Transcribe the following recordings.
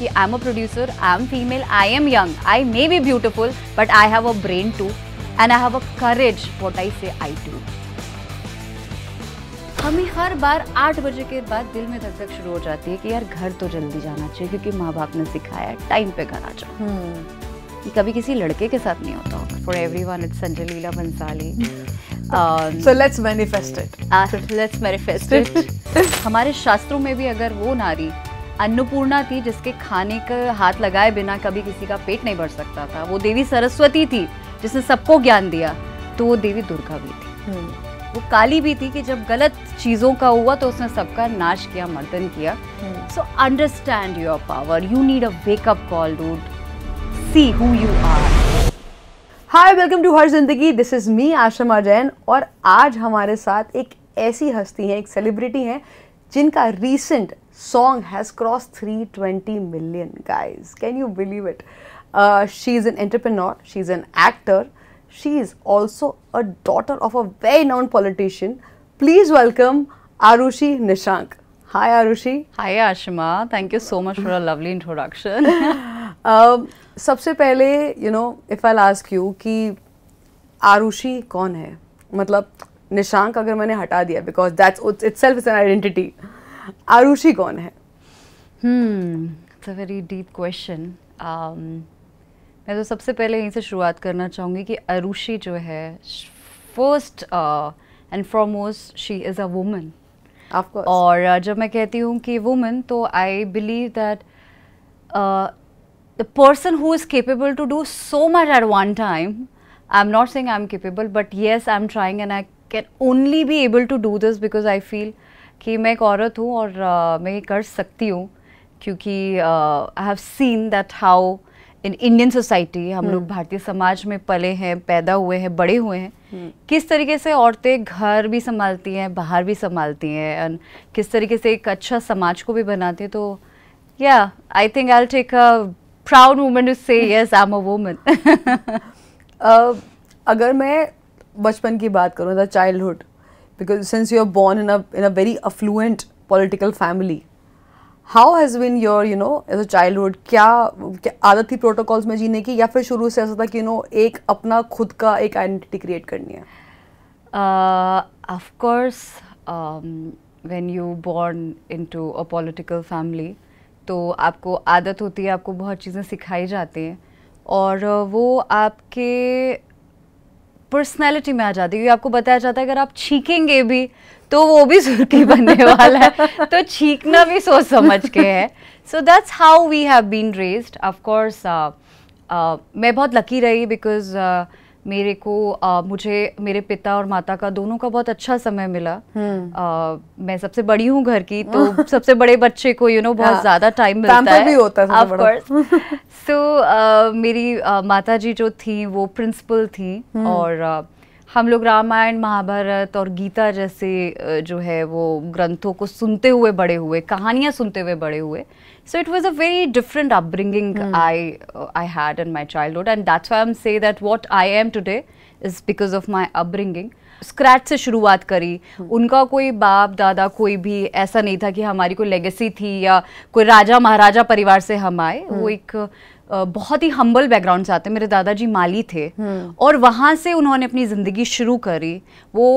कि I am a producer, I am female, I am young, I may be beautiful but I have a brain too and I have a courage what I say I do. हमें हर बार 8 बजे के बाद दिल में धक धक शुरू हो जाती है कि यार घर तो जल्दी जाना चाहिए क्योंकि माँ बाप ने सिखाया है टाइम पे घर आ जाओ। ये कभी किसी लड़के के साथ नहीं होता होगा। For everyone it's Sanjay Leela Bhansali. So let's manifest it. Let's manifest it. हमारे शास्त्रों में भी अगर वो नारी अन्नपूर्णा थी जिसके खाने का हाथ लगाए बिना कभी किसी का पेट नहीं भर सकता था, वो देवी सरस्वती थी जिसने सबको ज्ञान दिया, तो वो देवी दुर्गा भी थी। वो काली भी थी कि जब गलत चीजों का हुआ तो उसने सबका नाश किया, मर्दन किया। So understand your power, you need a wake up call dude, see who you are. Hi, welcome to her Zindagi, this is me Ashma Jain. और आज हमारे साथ एक ऐसी हस्ती है, एक सेलिब्रिटी है जिनका recent song has cross 320 million. Guys, can you believe it? She is an entrepreneur, she is an actor, she is also a daughter of a very known politician. Please welcome Arushi Nishank. Hi Arushi. Hi Ashima, thank you so much for a lovely introduction. सबसे पहले if I'll ask you कि आरुषि कौन है? मतलब निशांक अगर मैंने हटा दिया because that's itself is an identity. Arushi कौन है? It's a very deep question. मैं तो सबसे पहले यहीं से शुरुआत करना चाहूँगी कि आरुषि जो है, first and foremost she is a woman. और जब मैं कहती हूँ कि वुमन, तो I believe that the person who is capable to do so much at one time. I am not saying I am capable, but yes I am trying and I can only be able to do this because I feel कि मैं एक औरत हूँ और मैं ये कर सकती हूँ क्योंकि I have seen that how in Indian society, हम लोग भारतीय समाज में पले हैं, पैदा हुए हैं, बड़े हुए हैं, किस तरीके से औरतें घर भी संभालती हैं, बाहर भी संभालती हैं, और किस तरीके से एक अच्छा समाज को भी बनाती हैं। तो yeah I think I will take a proud moment to say yes I am a woman. अगर मैं बचपन की बात करूँ, the childhood, because since you are born in a very affluent political family, How has been your, as a childhood, क्या आदत थी protocols में जीने की, या फिर शुरू से ऐसा था कि एक अपना खुद का एक आइडेंटिटी क्रिएट करनी है? Of course, when you born into a political family, तो आपको आदत होती है, आपको बहुत चीज़ें सिखाई जाती हैं और वो आपके पर्सनैलिटी में आ जाती है। आपको बताया जाता है अगर आप छींकेंगे भी तो वो भी सुर्खी बनने वाला है, तो छींकना भी सोच समझ के है। So that's how we have been raised. Of course मैं बहुत लकी रही बिकॉज मेरे को मुझे मेरे पिता और माता का दोनों का बहुत अच्छा समय मिला। मैं सबसे बड़ी हूँ घर की, तो सबसे बड़े बच्चे को बहुत ज़्यादा टाइम मिलता है। भी होता है ऑफ कोर्स। सो मेरी माता जी जो थी वो प्रिंसिपल थी और हम लोग रामायण, महाभारत और गीता जैसे जो है वो ग्रंथों को सुनते हुए बड़े हुए, कहानियाँ सुनते हुए बड़े हुए। So it was a very different upbringing I had in my childhood, and that's why I'm say that what I am today is because of my upbringing. Scratch से शुरुआत करी। उनका कोई बाप दादा कोई भी ऐसा नहीं था कि हमारी कोई लेगेसी थी या कोई राजा महाराजा परिवार से हम आए। वो एक बहुत ही हम्बल बैकग्राउंड से आते। मेरे दादाजी माली थे और वहाँ से उन्होंने अपनी ज़िंदगी शुरू करी। वो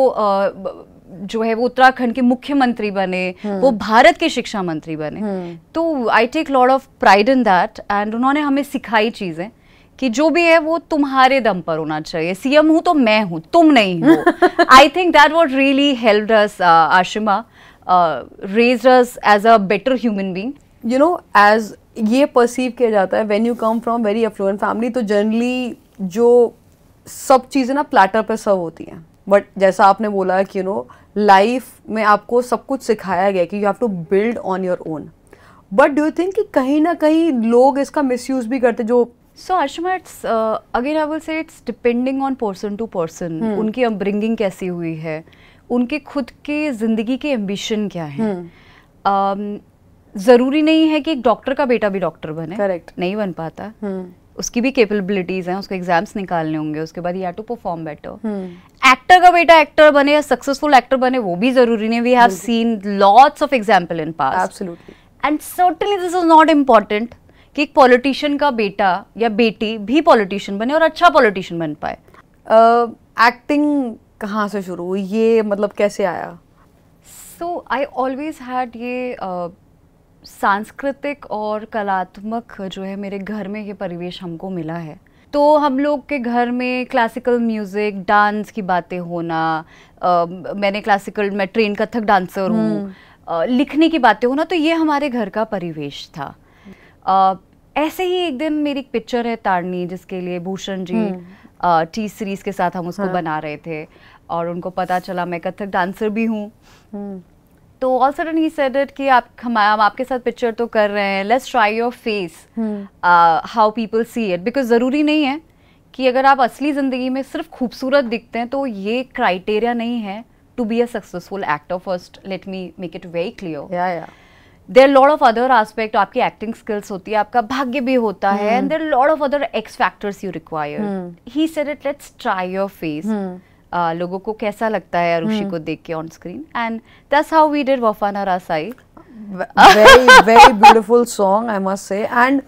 जो है वो उत्तराखंड के मुख्यमंत्री बने, वो भारत के शिक्षा मंत्री बने। तो I take lot of pride in that and उन्होंने हमें सिखाई चीज़ें कि जो भी है वो तुम्हारे दम पर होना चाहिए। सीएम हूँ तो मैं हूँ, तुम नहीं हो। I think that what really helped us, Ashima, raised us as a better human being. As ये परसीव किया जाता है when you come from very affluent family, तो जनरली जो सब चीज़ें ना प्लेटर पे सर्व होती हैं। बट जैसा आपने बोला कि लाइफ में आपको सब कुछ सिखाया गया कि you have to build on your own. But do you think कि कहीं ना कहीं लोग इसका मिसयूज भी करते जो? So Ashima, it's again I will say it's depending on person to person. उनकी अपब्रिंगिंग कैसी हुई है, उनके खुद के ज़िंदगी के एम्बिशन क्या है। ज़रूरी नहीं है कि एक डॉक्टर का बेटा भी डॉक्टर बने, करेक्ट नहीं बन पाता। उसकी भी कैपेबिलिटीज़ हैं, उसको एग्जाम्स निकालने होंगे, उसके बाद ही टू परफॉर्म बेटर। एक्टर का बेटा एक्टर बने या सक्सेसफुल एक्टर बने वो भी ज़रूरी नहीं। We have seen lots of example in past. Absolutely. And certainly this is not important कि एक पॉलिटिशियन का बेटा या बेटी भी पॉलिटिशियन बने और अच्छा पॉलिटिशियन बन पाए। एक्टिंग कहाँ से शुरू हुई, ये मतलब कैसे आया? सो आई ऑलवेज हैड ये सांस्कृतिक और कलात्मक जो है मेरे घर में ये परिवेश हमको मिला है। तो हम लोग के घर में क्लासिकल म्यूज़िक, डांस की बातें होना, मैंने मैं ट्रेन कथक डांसर हूँ, लिखने की बातें होना, तो ये हमारे घर का परिवेश था। ऐसे ही एक दिन मेरी एक पिक्चर है तारनी, जिसके लिए भूषण जी टी सीरीज के साथ हम उसको बना रहे थे और उनको पता चला मैं कथक डांसर भी हूँ। तो all sudden he said it कि हम आपके साथ पिक्चर तो कर रहे हैं, let's try your face, how people see it. Because ज़रूरी नहीं है कि अगर आप असली ज़िंदगी में सिर्फ खूबसूरत दिखते हैं तो ये क्राइटेरिया नहीं है to be a successful actor. First let me make it very clear, there lot of other aspect. आपकी एक्टिंग स्किल्स होती है, आपका भाग्य भी होता है, and there lot of other X factors you require. He said it, let's try your face, लोगों को कैसा लगता है अरुषि को देख के on screen, and that's how we did Wafa Na Rasai. very beautiful song, I must say, and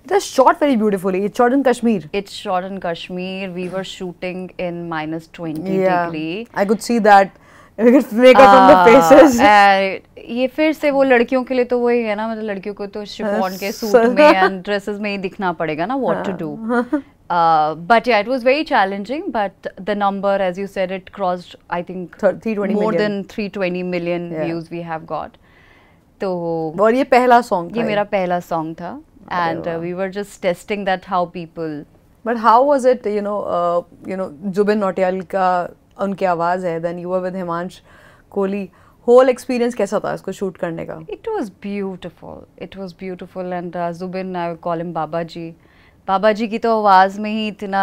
it is shot very beautifully. It's shot in Kashmir. It's shot in Kashmir. We were shooting in -20 degree. I could see that. We could make out from the faces. ये फिर से वो लड़कियों के लिए तो वही है ना, मतलब लड़कियों को तो शिफॉन के सूट में एंड ड्रेसेस में ही दिखना पड़ेगा ना, what to do. But yeah, it was very challenging. But the number, as you said, it crossed, I think, 320 more million. than 320 million views we have got. तो और ये पहला सॉन्ग था, ये मेरा पहला सॉन्ग था, and we were just testing that how people. But how was it, you know, Zubin Nautiyal का उनकी आवाज है, then you were with Himansh Kohli, whole experience कैसा था इसको शूट करने का? It was beautiful. It was beautiful, and Zubin, I call him बाबा जी। बाबा जी की तो आवाज़ में ही इतना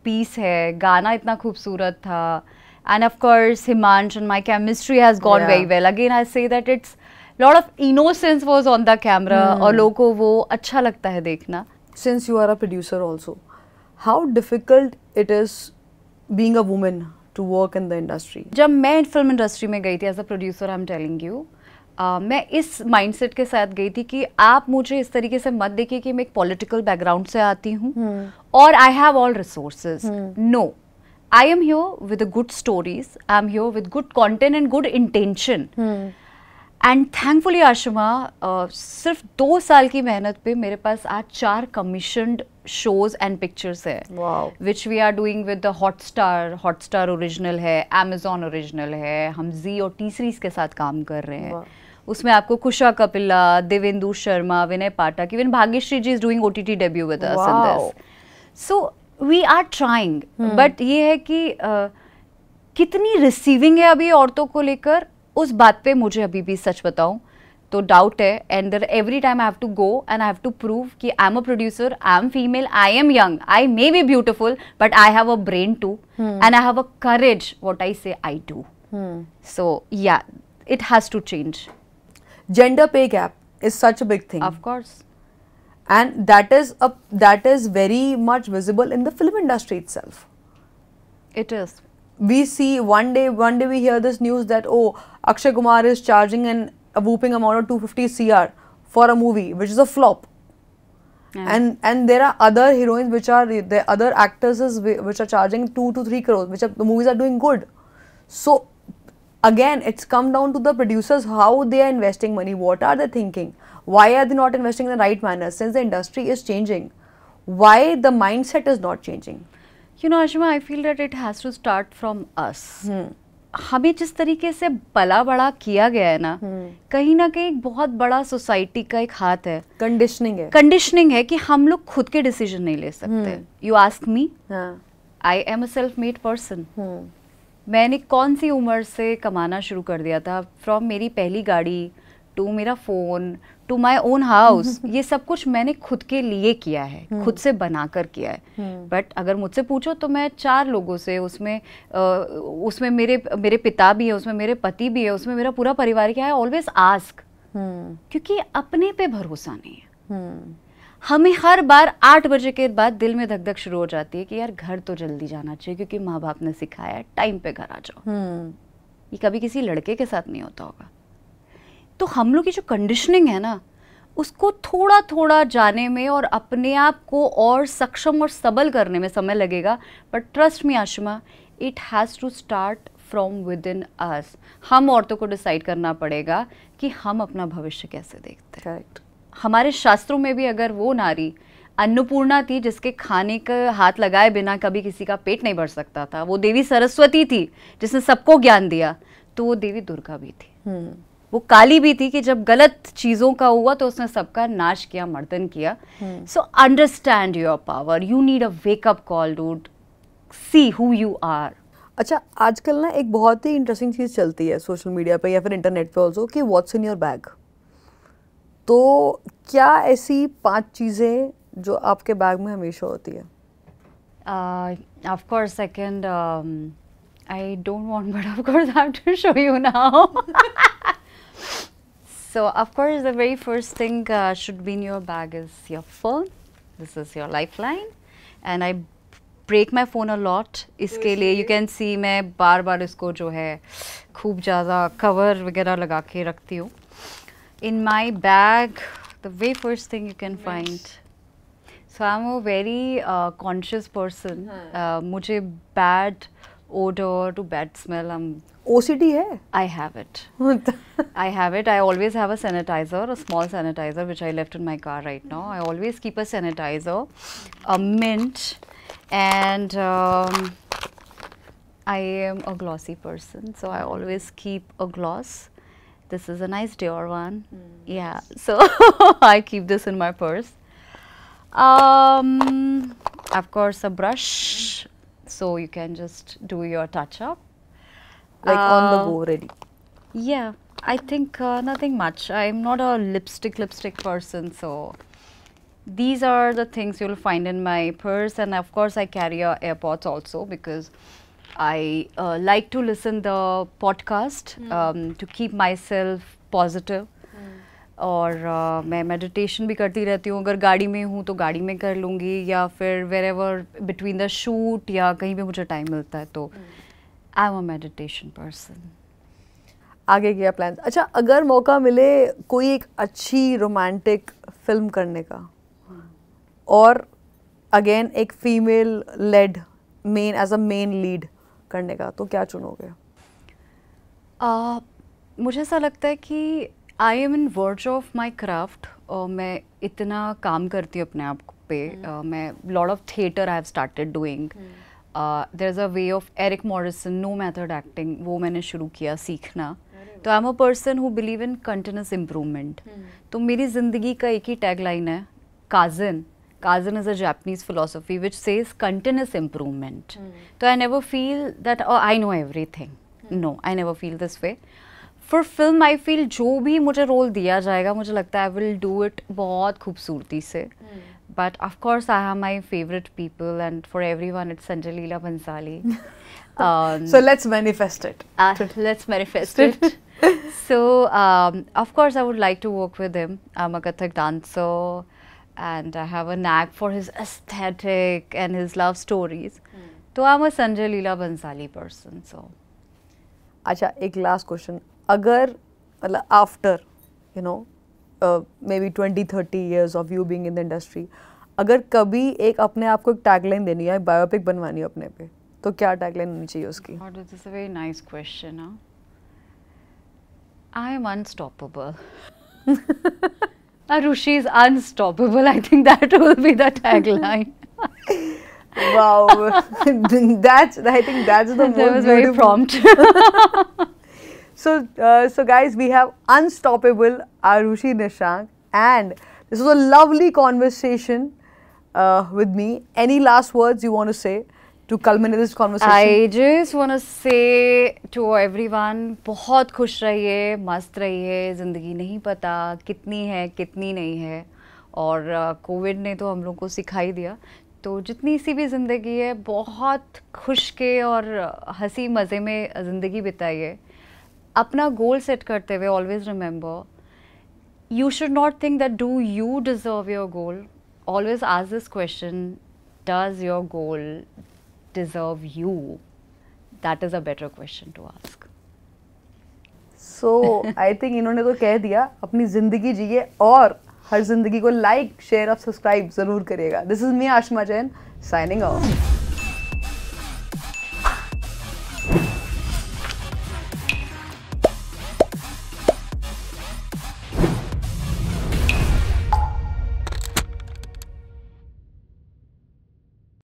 पीस है, गाना इतना खूबसूरत था, and of course Himansh and my chemistry has gone very well. Again I say that it's lot of innocence was on the camera, और लोगों को वो अच्छा लगता है देखना। Since you are a producer also, how difficult it is being a woman to work in the industry? जब मैं फिल्म इंडस्ट्री में गई थी as a producer, I am telling you, मैं इस माइंडसेट के साथ गई थी कि आप मुझे इस तरीके से मत देखिए कि मैं एक पॉलिटिकल बैकग्राउंड से आती हूँ और I have all resources. No, I am here with good stories, I am here with good content and good intention. And thankfully Ashima, सिर्फ 2 साल की मेहनत पे मेरे पास आज 4 कमीशन्ड शोज एंड पिक्चर्स है, which we are doing with the Hotstar original है, Amazon original है, हम जी और टी सीरीज के साथ काम कर रहे हैं। उसमें आपको Kusha Kapila, Divyendu Sharma, Vinay Pathak, even Bhagyashree ji is doing OTT debut with us in this. So we are trying, but ये है कि कितनी रिसीविंग है अभी औरतों को लेकर, उस बात पे मुझे अभी भी सच बताऊं तो डाउट है। And every time I have to go and I have to prove कि I am a producer, I am female, I am young, I may be beautiful, but I have a brain too and I have a courage what I say I do. So yeah, it has to change. Gender pay gap is such a big thing. Of course. And that is very much visible in the film industry itself. It is. We see one day we hear this news that Akshay Kumar is charging a whooping amount of 250 CR for a movie which is a flop. Yeah. And there are other heroines the other actresses which are charging 2 to 3 crores, the movies are doing good. So again, it's come down to the producers, how they are investing money, what are they thinking, why are they not investing in the right manner? Since the industry is changing, why the mindset is not changing? You know, Ashima, I feel that it has to start from us. हमें जिस तरीके से पला बड़ा किया गया है ना, कहीं ना कहीं एक बहुत बड़ा सोसाइटी का एक हाथ है, कंडीशनिंग है कि हम लोग खुद के डिसीजन नहीं ले सकते। You ask me, I am a self made person. मैंने कौन सी उम्र से कमाना शुरू कर दिया था, फ्रॉम मेरी पहली गाड़ी टू मेरा phone to my own house, ये सब कुछ मैंने खुद के लिए किया है, खुद से बनाकर किया है। बट अगर मुझसे पूछो तो मैं 4 लोगों से, उसमें मेरे पिता भी है, उसमें मेरे पति भी है, उसमें मेरा पूरा परिवार क्या है, ऑलवेज आस्क, क्योंकि अपने पे भरोसा नहीं है। हमें हर बार 8 बजे के बाद दिल में धक धक शुरू हो जाती है कि यार घर तो जल्दी जाना चाहिए, क्योंकि माँ बाप ने सिखाया है टाइम पे घर आ जाओ। ये कभी किसी लड़के के साथ नहीं होता होगा। तो हम लोग की जो कंडीशनिंग है ना, उसको थोड़ा थोड़ा जाने में और अपने आप को और सक्षम और सबल करने में समय लगेगा. But trust me Ashima, it has to start from within us. हम औरतों को डिसाइड करना पड़ेगा कि हम अपना भविष्य कैसे देखते हैं. करेक्ट. हमारे शास्त्रों में भी अगर वो नारी अन्नपूर्णा थी जिसके खाने का हाथ लगाए बिना कभी किसी का पेट नहीं भर सकता था, वो देवी सरस्वती थी जिसने सबको ज्ञान दिया, तो वो देवी दुर्गा भी थी. वो काली भी थी कि जब गलत चीज़ों का हुआ तो उसने सबका नाश किया, मर्दन किया. So understand your power. You need a wake up call dude. See who you are. अच्छा, आजकल ना एक बहुत ही इंटरेस्टिंग चीज़ चलती है सोशल मीडिया पे या फिर इंटरनेट पे ऑल्सो कि व्हाट्स इन योर बैग. तो क्या ऐसी 5 चीज़ें जो आपके बैग में हमेशा होती है? Of course, second, I don't want, but of course I have to show you now. So, of course, the very first thing should be in your bag is your phone. This is your lifeline. And I break my phone a lot. इसके लिए you can see मैं बार बार इसको जो है खूब ज़्यादा cover वगैरह लगा के रखती हूँ. In my bag, the very first thing you can find. So I'm a very conscious person. मुझे bad odor to bad smell. OCD है? I have it. I have it. I always have a sanitizer, a small sanitizer, which I left in my car right now. I always keep a sanitizer, a mint, and I am a glossy person, so I always keep a gloss. This is a nice Dior one. Yeah, so I keep this in my purse. Of course, a brush, so you can just do your touch-up. Like on the go, ready. Yeah, I think nothing much. I'm not a lipstick person, so these are the things you'll find in my purse. And of course, I carry AirPods also because I like to listen the podcast to keep myself positive. और मैं meditation भी करती रहती हूँ. अगर गाड़ी में हूँ तो गाड़ी में कर लूँगी, या फिर वेरेवर बिटवीन द शूट या कहीं पे मुझे टाइम मिलता है तो I am a meditation person. आगे क्या प्लान? अच्छा, अगर मौका मिले कोई एक अच्छी रोमांटिक फिल्म करने का और अगेन एक female led main as a main lead करने का, तो क्या चुनोगे? मुझे ऐसा लगता है कि I am in verge of my craft. मैं इतना काम करती हूँ अपने आप पे. मैं lot of theatre I have started doing. There is a way of Eric Morrison no method acting, वो मैंने शुरू किया सीखना. तो I am a person who believe in continuous improvement. तो मेरी ज़िंदगी का एक ही टैग लाइन है, काजन. Kaizen is a Japanese philosophy which says continuous improvement. So I never feel that I know everything. No, I never feel this way. For film, I feel जो भी मुझे role दिया जाएगा मुझे लगता है I will do it बहुत खूबसूरती से. But of course I have my favorite people, and for everyone it's Sanjay Leela Bhansali. So let's manifest it. Let's manifest it. So of course I would like to work with him. I'm a Kathak dancer. And I have a knack for his aesthetic and his love stories. So I'm a Sanjay Leela Bhansali person. So. अच्छा, एक last question. अगर मतलब after you know maybe 20-30 years of you being in the industry, अगर कभी एक अपने आप को एक टैगलाइन देनी है, बायोपिक बनवानी है अपने पे, तो क्या टैगलाइन होनी चाहिए उसकी? Oh, this is a very nice question. I am unstoppable. Arushi is unstoppable. I think that will be the tagline. Wow, I think that's the most That was very prompt. So guys, we have unstoppable Arushi Nishank, and this was a lovely conversation with me. Any last words you want to say to culminate this conversation? I just want to say to everyone, बहुत खुश रहिए, मस्त रहिए. ज़िंदगी नहीं पता कितनी है कितनी नहीं है, और कोविड ने तो हम लोग को सिखाई दिया. तो जितनी सी भी ज़िंदगी है बहुत खुश के और हंसी मज़े में ज़िंदगी बिताइए. अपना गोल सेट करते हुए always remember, you should not think that do you deserve your goal. Always ask this question, does your goal deserve you? That is a better question to ask. So I think इन्होंने तो कह दिया, अपनी जिंदगी जिए और हर जिंदगी को लाइक, शेयर और सब्सक्राइब जरूर करिएगा। This is me Ashma Jain signing off.